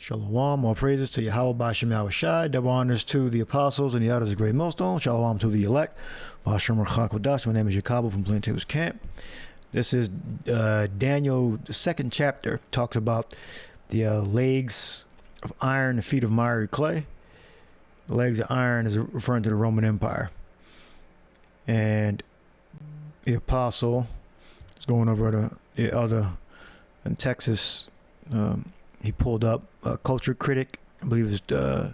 Shalom. All praises to Yahweh B'Shem Yahushai. Double honors to the apostles and the elders of Great Millstone. Shalom to the elect. B'Shem Rachak. My name is Jacobo from Plaintables camp. This is Daniel, the second chapter. Talks about the legs of iron, the feet of miry clay. The legs of iron is referring to the Roman Empire. And the apostle is going over to the elder in Texas. He pulled up a culture critic, I believe it's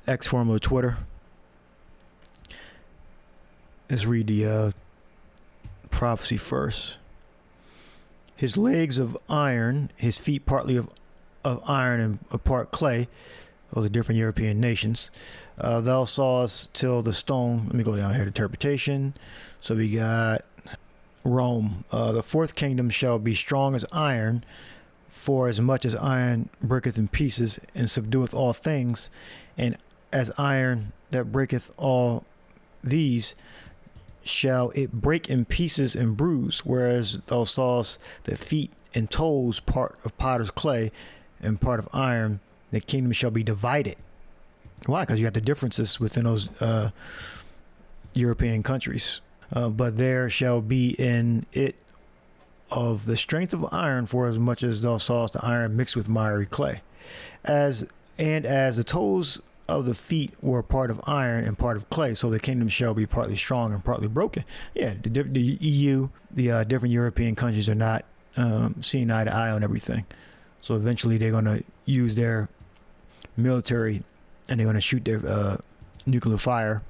X form of Twitter. Let's read the prophecy first. His legs of iron, his feet partly of iron and a part clay. Those are different European nations. Thou sawest till the stone. Let me go down here to interpretation. So we got Rome. The fourth kingdom shall be strong as iron, for as much as iron breaketh in pieces and subdueth all things, and as iron that breaketh all these, shall it break in pieces and bruise. Whereas thou sawest the feet and toes part of potter's clay and part of iron, the kingdom shall be divided. Why? Because you have the differences within those European countries. But there shall be in it of the strength of iron, for as much as thou sawest the iron mixed with miry clay. As the toes of the feet were part of iron and part of clay, so the kingdom shall be partly strong and partly broken. Yeah, the EU, the different European countries are not seeing eye to eye on everything. So eventually they're going to use their military and they're going to shoot their nuclear fire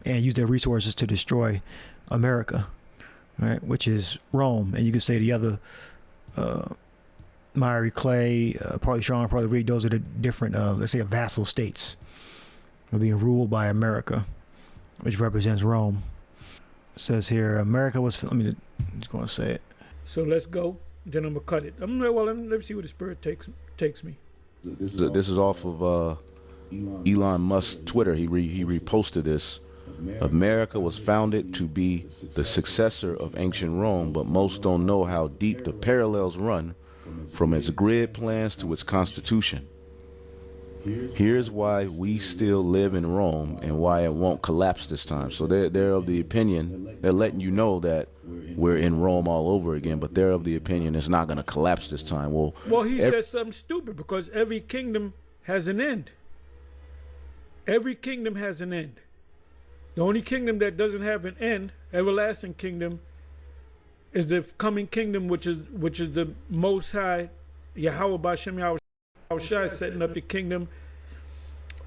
and use their resources to destroy America, right? Which is Rome. And you can say the other miry clay, partly strong, partly weak, those are the different, let's say, vassal states being ruled by America, which represents Rome. It says here, America was, I'm just going to say it. So let's go. Then I'm going to cut it. Let's see where the Spirit takes me. This is off of Elon Musk's Twitter. He reposted this. America was founded to be the successor of ancient Rome, but most don't know how deep the parallels run from its grid plans to its constitution. Here's why we still live in Rome and why it won't collapse this time. So they're of the opinion, they're letting you know that we're in Rome all over again, but they're of the opinion it's not going to collapse this time. Well, he says something stupid, because every kingdom has an end. Every kingdom has an end. The only kingdom that doesn't have an end, everlasting kingdom, is the coming kingdom, which is the Most High, Yahweh B'Shem Yahushai, setting up the kingdom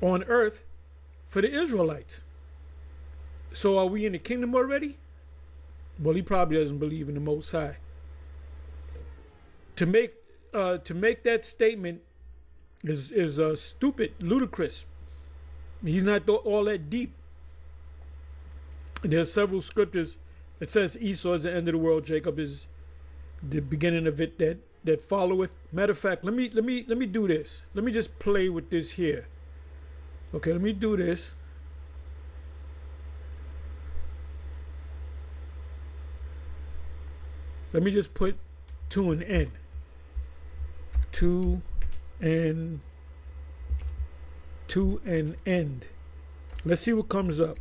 on earth for the Israelites. So are we in the kingdom already? Well, he probably doesn't believe in the Most High. To make that statement is stupid, ludicrous. He's not all that deep. There's several scriptures that says Esau is the end of the world, Jacob is the beginning of it that followeth. Matter of fact, let me do this. Let me just play with this here. Okay, let me do this. Let me just put to an end. To an end. Let's see what comes up.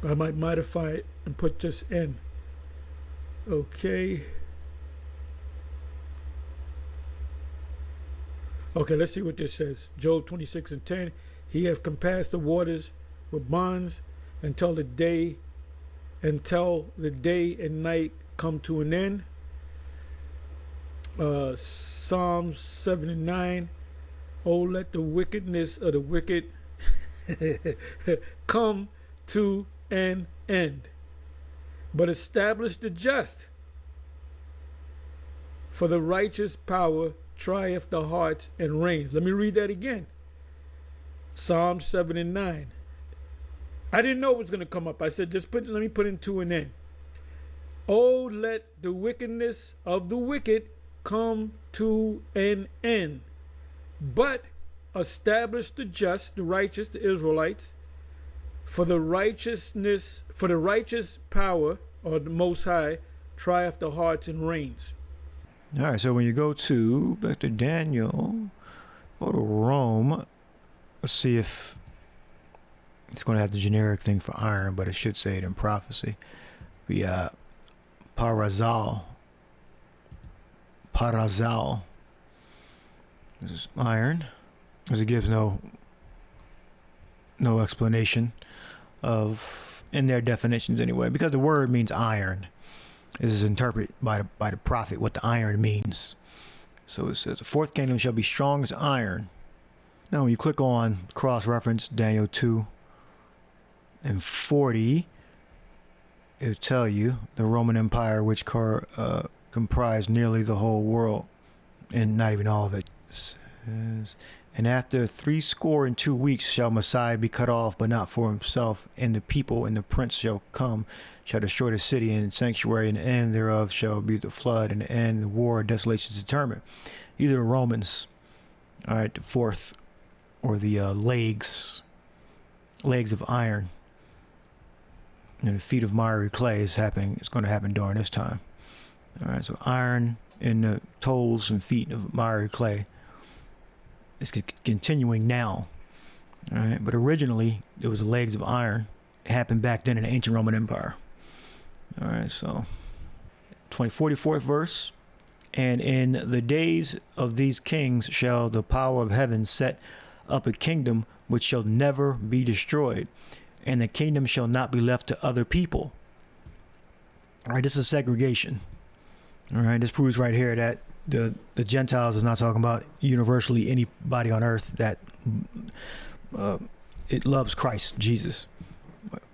I might modify it and put just N. Okay. Okay, let's see what this says. Job 26:10. He hath compassed the waters with bonds until the day and night come to an end. Psalms 7:9. Oh, let the wickedness of the wicked come to an end, but establish the just. For the righteous power trieth the hearts and reigns. Let me read that again. Psalm 7:9. I didn't know it was going to come up. I said, let me put in to an end. Oh, let the wickedness of the wicked come to an end, but establish the just, the righteous, the Israelites. For the righteous power, or the Most High, trieth the hearts and reigns. All right, so when you go to back to Daniel, go to Rome. Let's see if it's going to have the generic thing for iron, but it should say it in prophecy. We parazal. This is iron, because it gives no explanation of in their definitions anyway, because the word means iron. This is interpreted by the prophet what the iron means. So it says the fourth kingdom shall be strong as iron. Now when you click on cross-reference Daniel 2:40, it'll tell you the Roman Empire, which comprised nearly the whole world, and not even all of it. Says, and after 62 weeks shall Messiah be cut off, but not for himself, and the people and the prince shall come, shall destroy the city and sanctuary, and the end thereof shall be the flood, and the end the war, desolation is determined. These are the Romans. All right, the fourth, or the legs of iron, and the feet of miry clay is happening. It's going to happen during this time. All right, so iron in the toes and feet of miry clay. It's continuing now. All right, but originally there was the legs of iron. It happened back then in the ancient Roman Empire. All right, so 44th verse. And in the days of these kings shall the power of heaven set up a kingdom which shall never be destroyed, and the kingdom shall not be left to other people. All right, this is segregation. All right, this proves right here that the Gentiles is not talking about universally anybody on earth that it loves Christ, Jesus,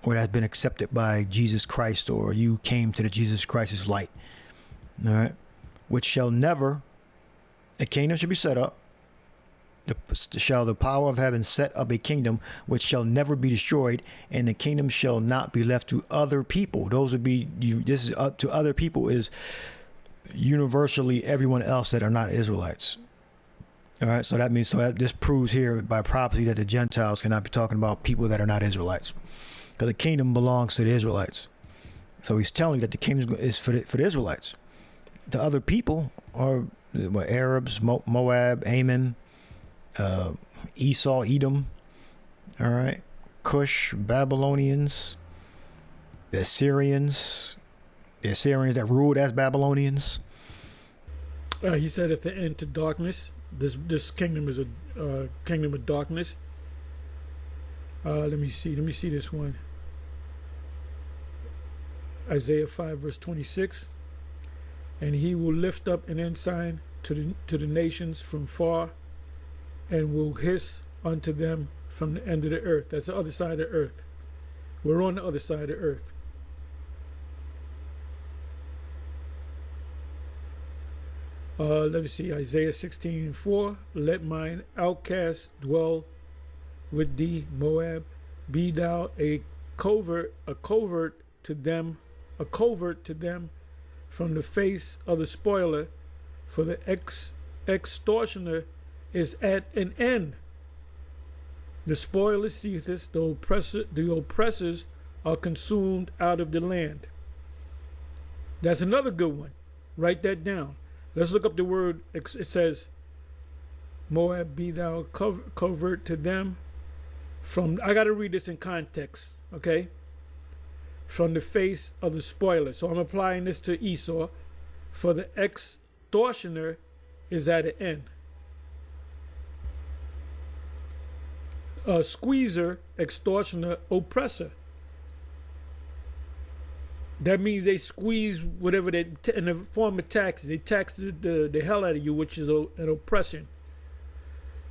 or that's been accepted by Jesus Christ, or you came to the Jesus Christ's light. All right, which shall never, a kingdom shall be set up. Shall the power of heaven set up a kingdom which shall never be destroyed, and the kingdom shall not be left to other people. Those would be this is to other people is universally everyone else that are not Israelites. All right, so that means this proves here by prophecy that the Gentiles cannot be talking about people that are not Israelites, because the kingdom belongs to the Israelites. So he's telling you that the kingdom is for the Israelites. The other people are Arabs, Moab, Ammon, Esau, Edom, all right, Cush, Babylonians, the Assyrians that ruled as Babylonians. He said at the end to darkness. This kingdom is a kingdom of darkness. Let me see this one. Isaiah 5 verse 26. And he will lift up an ensign to the nations from far, and will hiss unto them from the end of the earth. That's the other side of the earth. We're on the other side of the earth. Let me see, Isaiah 16:4. Let mine outcast dwell with thee, Moab. Be thou a covert to them from the face of the spoiler, for the extortioner is at an end. The spoiler ceaseth, the oppressors are consumed out of the land. That's another good one. Write that down. Let's look up the word. It says, Moab, be thou covert to them from, I got to read this in context, okay? From the face of the spoiler. So I'm applying this to Esau. For the extortioner is at an end. Squeezer, extortioner, oppressor. That means they squeeze whatever they in the form of taxes. They tax the hell out of you, which is an oppression.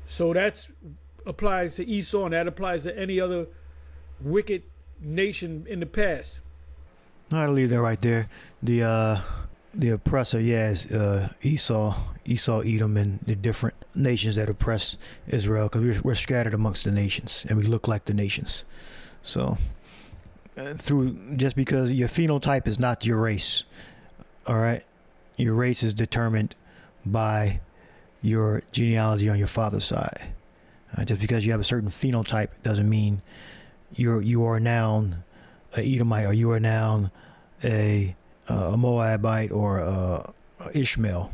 So that applies to Esau, and that applies to any other wicked nation in the past. I'll leave that right there. The oppressor, is Esau, Edom, and the different nations that oppress Israel, because we're scattered amongst the nations, and we look like the nations. So, just because your phenotype is not your race, all right? Your race is determined by your genealogy on your father's side. Just because you have a certain phenotype doesn't mean you are now an Edomite, or you are now a Moabite, or Ishmael.